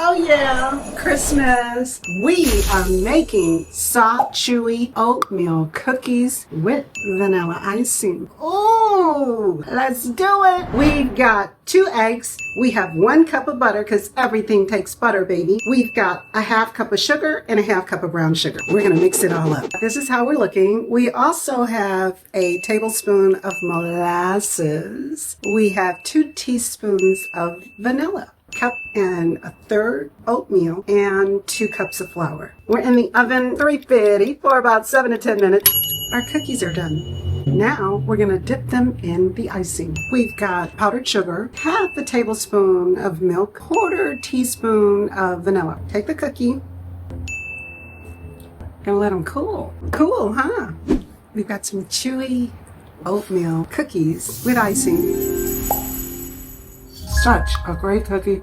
Oh yeah, Christmas. We are making soft, chewy oatmeal cookies with vanilla icing. Ooh, let's do it. We've got 2 eggs. We have 1 cup of butter because everything takes butter, baby. We've got a 1/2 cup of sugar and a 1/2 cup of brown sugar. We're gonna mix it all up. This is how we're looking. We also have a tablespoon of molasses. We have 2 teaspoons of vanilla. Cup and 1/3 oatmeal and 2 cups of flour. We're in the oven 350 for about 7 to 10 minutes. Our cookies are done. Now we're gonna dip them in the icing. We've got powdered sugar, 1/2 tablespoon of milk, 1/4 teaspoon of vanilla. Take the cookie. Gonna let them cool. Cool, huh? We've got some chewy oatmeal cookies with icing. Such a great cookie.